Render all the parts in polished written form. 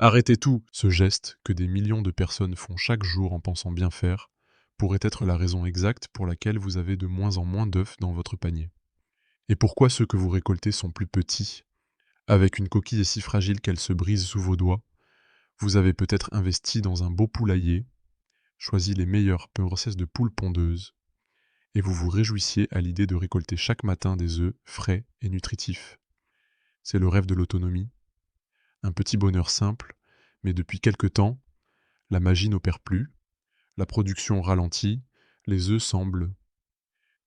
Arrêtez tout! Ce geste, que des millions de personnes font chaque jour en pensant bien faire, pourrait être la raison exacte pour laquelle vous avez de moins en moins d'œufs dans votre panier. Et pourquoi ceux que vous récoltez sont plus petits? Avec une coquille si fragile qu'elle se brise sous vos doigts, vous avez peut-être investi dans un beau poulailler, choisi les meilleures grossesses de poules pondeuses, et vous vous réjouissiez à l'idée de récolter chaque matin des œufs frais et nutritifs. C'est le rêve de l'autonomie, un petit bonheur simple, mais depuis quelque temps, la magie n'opère plus, la production ralentit, les œufs semblent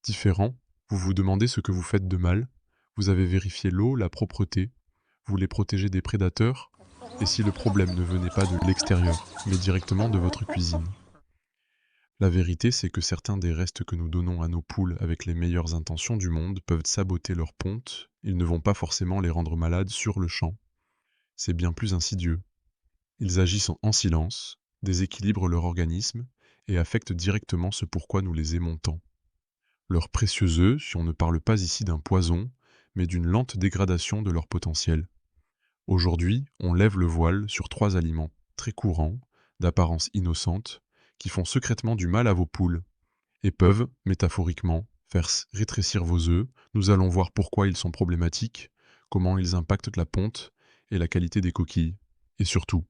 différents, vous vous demandez ce que vous faites de mal, vous avez vérifié l'eau, la propreté, vous les protégez des prédateurs, et si le problème ne venait pas de l'extérieur, mais directement de votre cuisine? La vérité, c'est que certains des restes que nous donnons à nos poules avec les meilleures intentions du monde peuvent saboter leur ponte, ils ne vont pas forcément les rendre malades sur le champ. C'est bien plus insidieux. Ils agissent en silence, déséquilibrent leur organisme et affectent directement ce pourquoi nous les aimons tant. Leurs précieux œufs, si on ne parle pas ici d'un poison, mais d'une lente dégradation de leur potentiel. Aujourd'hui, on lève le voile sur 3 aliments très courants, d'apparence innocente, qui font secrètement du mal à vos poules, et peuvent, métaphoriquement, faire rétrécir vos œufs. Nous allons voir pourquoi ils sont problématiques, comment ils impactent la ponte et la qualité des coquilles. Et surtout,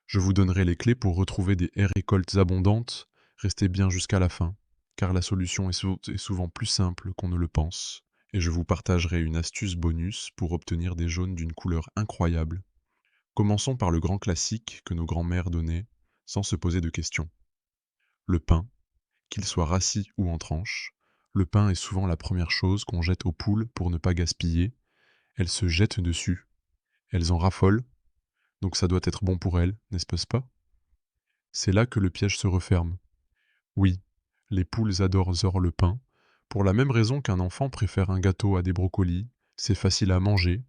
je vous donnerai les clés pour retrouver des récoltes abondantes. Restez bien jusqu'à la fin, car la solution est souvent plus simple qu'on ne le pense. Et je vous partagerai une astuce bonus pour obtenir des jaunes d'une couleur incroyable. Commençons par le grand classique que nos grands-mères donnaient, sans se poser de questions. Le pain, qu'il soit rassis ou en tranches. Le pain est souvent la première chose qu'on jette aux poules pour ne pas gaspiller. Elles se jettent dessus. Elles en raffolent, donc ça doit être bon pour elles, n'est-ce pas? C'est là que le piège se referme. Oui, les poules adorent le pain, pour la même raison qu'un enfant préfère un gâteau à des brocolis, c'est facile à manger,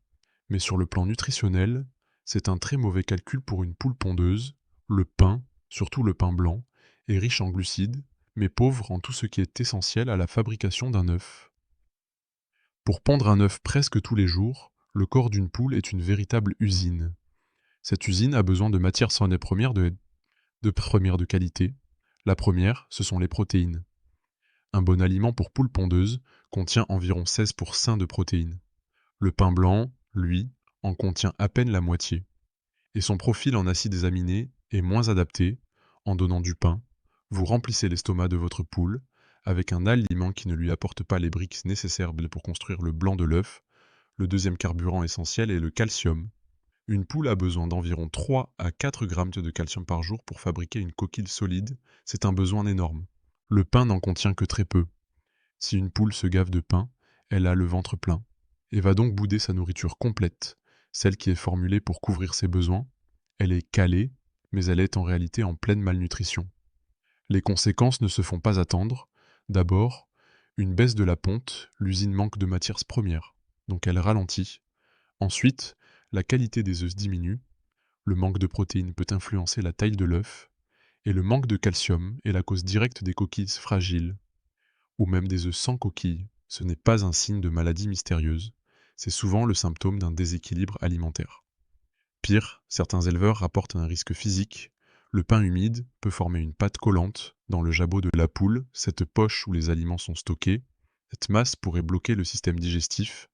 mais sur le plan nutritionnel, c'est un très mauvais calcul pour une poule pondeuse. Le pain, surtout le pain blanc, est riche en glucides, mais pauvre en tout ce qui est essentiel à la fabrication d'un œuf. Pour pondre un œuf presque tous les jours, le corps d'une poule est une véritable usine. Cette usine a besoin de matières premières de qualité. La première, ce sont les protéines. Un bon aliment pour poule pondeuse contient environ 16% de protéines. Le pain blanc, lui, en contient à peine la moitié. Et son profil en acides aminés est moins adapté. En donnant du pain, vous remplissez l'estomac de votre poule avec un aliment qui ne lui apporte pas les briques nécessaires pour construire le blanc de l'œuf. Le deuxième carburant essentiel est le calcium. Une poule a besoin d'environ 3 à 4 grammes de calcium par jour pour fabriquer une coquille solide. C'est un besoin énorme. Le pain n'en contient que très peu. Si une poule se gave de pain, elle a le ventre plein et va donc bouder sa nourriture complète, celle qui est formulée pour couvrir ses besoins. Elle est calée, mais elle est en réalité en pleine malnutrition. Les conséquences ne se font pas attendre. D'abord, une baisse de la ponte, l'usine manque de matières premières, donc elle ralentit. Ensuite, la qualité des œufs diminue, le manque de protéines peut influencer la taille de l'œuf, et le manque de calcium est la cause directe des coquilles fragiles, ou même des œufs sans coquille. Ce n'est pas un signe de maladie mystérieuse, c'est souvent le symptôme d'un déséquilibre alimentaire. Pire, certains éleveurs rapportent un risque physique. Le pain humide peut former une pâte collante dans le jabot de la poule, cette poche où les aliments sont stockés. Cette masse pourrait bloquer le système digestif,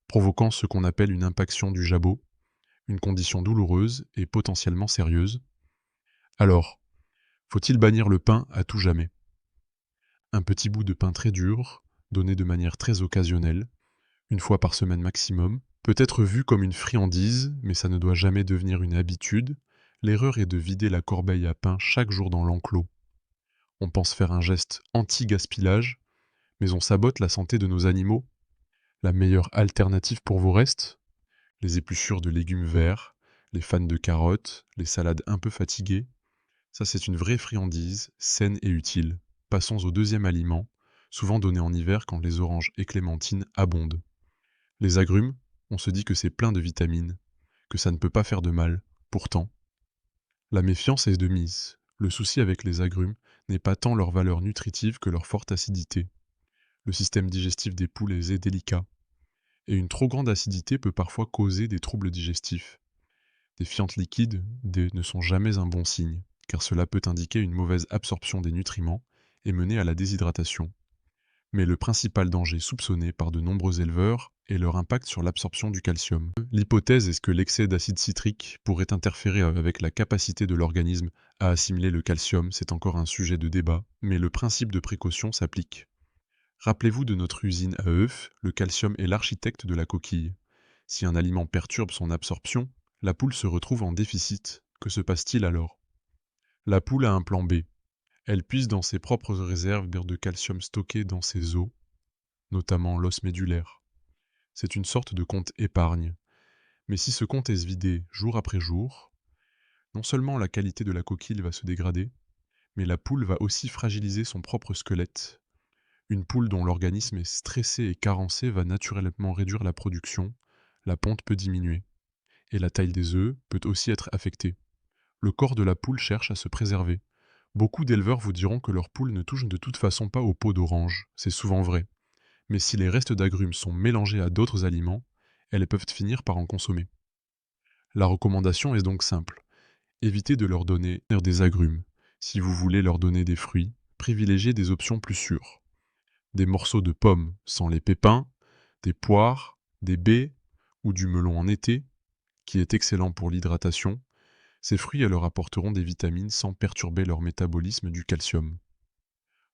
provoquant ce qu'on appelle une impaction du jabot, une condition douloureuse et potentiellement sérieuse. Alors, faut-il bannir le pain à tout jamais? Un petit bout de pain très dur, donné de manière très occasionnelle, une fois par semaine maximum, peut être vu comme une friandise, mais ça ne doit jamais devenir une habitude. L'erreur est de vider la corbeille à pain chaque jour dans l'enclos. On pense faire un geste anti-gaspillage, mais on sabote la santé de nos animaux. La meilleure alternative pour vos restes? Les épluchures de légumes verts, les fans de carottes, les salades un peu fatiguées. Ça, c'est une vraie friandise, saine et utile. Passons au deuxième aliment, souvent donné en hiver quand les oranges et clémentines abondent. Les agrumes, on se dit que c'est plein de vitamines, que ça ne peut pas faire de mal. Pourtant, la méfiance est de mise. Le souci avec les agrumes n'est pas tant leur valeur nutritive que leur forte acidité. Le système digestif des poules est délicat, et une trop grande acidité peut parfois causer des troubles digestifs. Des fientes liquides ne sont jamais un bon signe, car cela peut indiquer une mauvaise absorption des nutriments et mener à la déshydratation. Mais le principal danger soupçonné par de nombreux éleveurs est leur impact sur l'absorption du calcium. L'hypothèse est que l'excès d'acide citrique pourrait interférer avec la capacité de l'organisme à assimiler le calcium, c'est encore un sujet de débat, mais le principe de précaution s'applique. Rappelez-vous de notre usine à œufs, le calcium est l'architecte de la coquille. Si un aliment perturbe son absorption, la poule se retrouve en déficit. Que se passe-t-il alors? La poule a un plan B. Elle puise dans ses propres réserves de calcium stockées dans ses os, notamment l'os médulaire. C'est une sorte de compte épargne. Mais si ce compte est vidé jour après jour, non seulement la qualité de la coquille va se dégrader, mais la poule va aussi fragiliser son propre squelette. Une poule dont l'organisme est stressé et carencé va naturellement réduire la production, la ponte peut diminuer, et la taille des œufs peut aussi être affectée. Le corps de la poule cherche à se préserver. Beaucoup d'éleveurs vous diront que leurs poules ne touchent de toute façon pas aux peaux d'orange, c'est souvent vrai. Mais si les restes d'agrumes sont mélangés à d'autres aliments, elles peuvent finir par en consommer. La recommandation est donc simple. Évitez de leur donner des agrumes. Si vous voulez leur donner des fruits, privilégiez des options plus sûres. Des morceaux de pommes sans les pépins, des poires, des baies ou du melon en été, qui est excellent pour l'hydratation. Ces fruits leur apporteront des vitamines sans perturber leur métabolisme du calcium.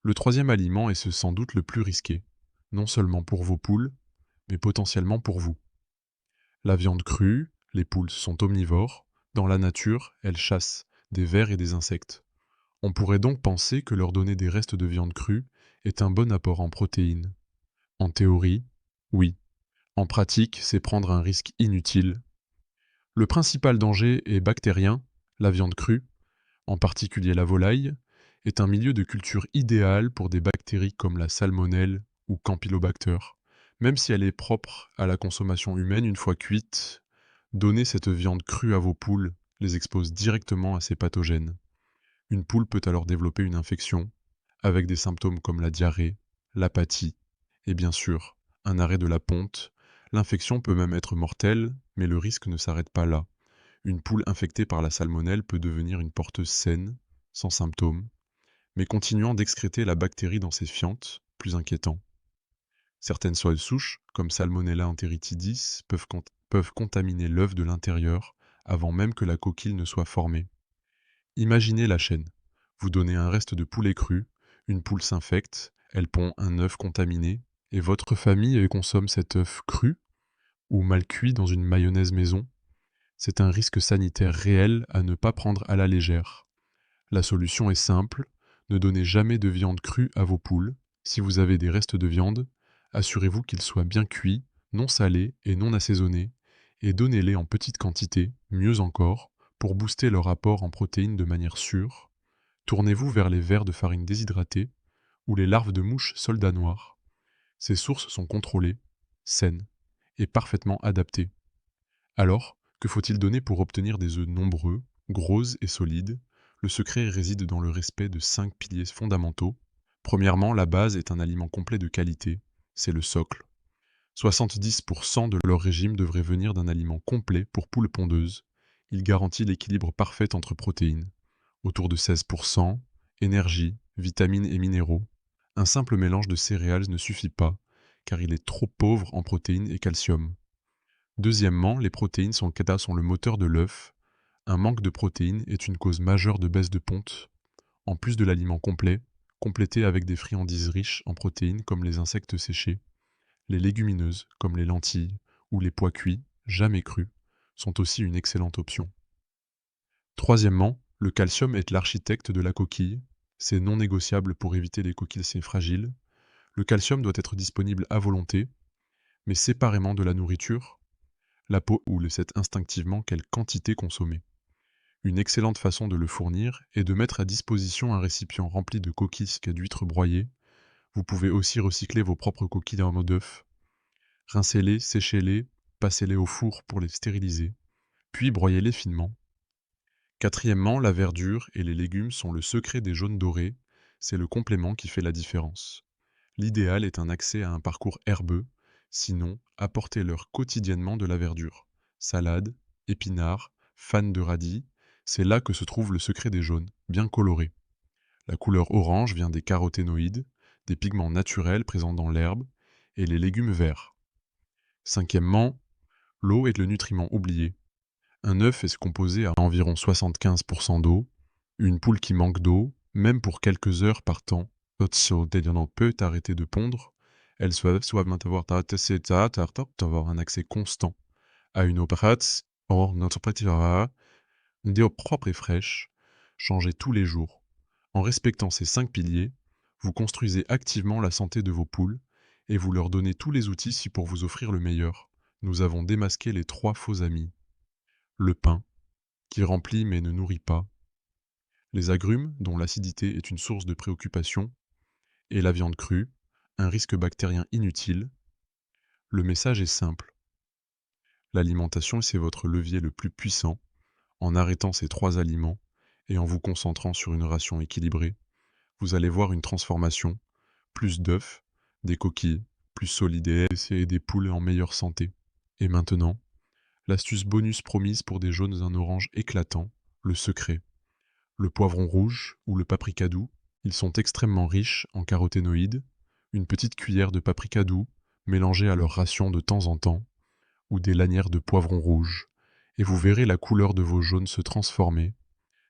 Le troisième aliment est sans doute le plus risqué, non seulement pour vos poules, mais potentiellement pour vous. La viande crue, les poules sont omnivores, dans la nature, elles chassent des vers et des insectes. On pourrait donc penser que leur donner des restes de viande crue est un bon apport en protéines. En théorie, oui. En pratique, c'est prendre un risque inutile. Le principal danger est bactérien, la viande crue, en particulier la volaille, est un milieu de culture idéal pour des bactéries comme la salmonelle ou Campylobacter. Même si elle est propre à la consommation humaine une fois cuite, donner cette viande crue à vos poules les expose directement à ces pathogènes. Une poule peut alors développer une infection, avec des symptômes comme la diarrhée, l'apathie, et bien sûr, un arrêt de la ponte. L'infection peut même être mortelle, mais le risque ne s'arrête pas là. Une poule infectée par la salmonelle peut devenir une porteuse saine, sans symptômes, mais continuant d'excréter la bactérie dans ses fientes, plus inquiétant. Certaines souches, comme Salmonella enteritidis, peuvent contaminer l'œuf de l'intérieur avant même que la coquille ne soit formée. Imaginez la chaîne. Vous donnez un reste de poulet cru, une poule s'infecte, elle pond un œuf contaminé, et votre famille consomme cet œuf cru ou mal cuit dans une mayonnaise maison. C'est un risque sanitaire réel à ne pas prendre à la légère. La solution est simple, ne donnez jamais de viande crue à vos poules. Si vous avez des restes de viande, assurez-vous qu'ils soient bien cuits, non salés et non assaisonnés, et donnez-les en petite quantité, mieux encore, pour booster leur apport en protéines de manière sûre. Tournez-vous vers les vers de farine déshydratée ou les larves de mouches soldats noirs. Ces sources sont contrôlées, saines et parfaitement adaptées. Alors, que faut-il donner pour obtenir des œufs nombreux, grosses et solides? Le secret réside dans le respect de 5 piliers fondamentaux. Premièrement, la base est un aliment complet de qualité, c'est le socle. 70% de leur régime devrait venir d'un aliment complet pour poules pondeuses. Il garantit l'équilibre parfait entre protéines. Autour de 16%, énergie, vitamines et minéraux. Un simple mélange de céréales ne suffit pas, car il est trop pauvre en protéines et calcium. Deuxièmement, les protéines sont le moteur de l'œuf. Un manque de protéines est une cause majeure de baisse de ponte. En plus de l'aliment complet, complété avec des friandises riches en protéines comme les insectes séchés, les légumineuses comme les lentilles ou les pois cuits, jamais crus, sont aussi une excellente option. Troisièmement, le calcium est l'architecte de la coquille. C'est non négociable pour éviter les coquilles fragiles. Le calcium doit être disponible à volonté, mais séparément de la nourriture. La peau le sait instinctivement quelle quantité consommer. Une excellente façon de le fournir est de mettre à disposition un récipient rempli de coquilles d'huîtres broyées. Vous pouvez aussi recycler vos propres coquilles en mode œuf. Rincez-les, séchez-les, passez-les au four pour les stériliser, puis broyez-les finement. Quatrièmement, la verdure et les légumes sont le secret des jaunes dorés, c'est le complément qui fait la différence. L'idéal est un accès à un parcours herbeux, sinon apportez-leur quotidiennement de la verdure. Salade, épinards, Fan de radis, c'est là que se trouve le secret des jaunes, bien colorés. La couleur orange vient des caroténoïdes, des pigments naturels présents dans l'herbe, et les légumes verts. Cinquièmement, l'eau est le nutriment oublié. Un œuf est composé à environ 75% d'eau. Une poule qui manque d'eau, même pour quelques heures par temps, peut arrêter de pondre. Elle soit avoir un accès constant à une eau propre et fraîche, changée tous les jours. En respectant ces 5 piliers, vous construisez activement la santé de vos poules et vous leur donnez tous les outils pour vous offrir le meilleur. Nous avons démasqué les 3 faux amis. Le pain, qui remplit mais ne nourrit pas. Les agrumes, dont l'acidité est une source de préoccupation. Et la viande crue, un risque bactérien inutile. Le message est simple. L'alimentation, c'est votre levier le plus puissant. En arrêtant ces 3 aliments et en vous concentrant sur une ration équilibrée, vous allez voir une transformation. Plus d'œufs, des coquilles, plus solides et des poules en meilleure santé. Et maintenant, l'astuce bonus promise pour des jaunes d'un orange éclatant, le secret. Le poivron rouge ou le paprika doux, ils sont extrêmement riches en caroténoïdes. Une petite cuillère de paprika doux mélangée à leur ration de temps en temps, ou des lanières de poivron rouge, et vous verrez la couleur de vos jaunes se transformer.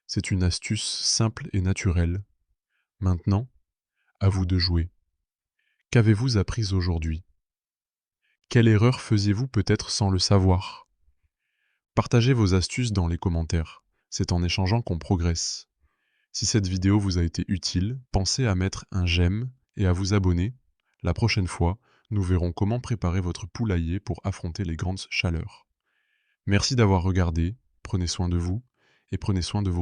C'est une astuce simple et naturelle. Maintenant, à vous de jouer. Qu'avez-vous appris aujourd'hui? Quelle erreur faisiez-vous peut-être sans le savoir? Partagez vos astuces dans les commentaires. C'est en échangeant qu'on progresse. Si cette vidéo vous a été utile, pensez à mettre un j'aime et à vous abonner. La prochaine fois, nous verrons comment préparer votre poulailler pour affronter les grandes chaleurs. Merci d'avoir regardé, prenez soin de vous et prenez soin de vos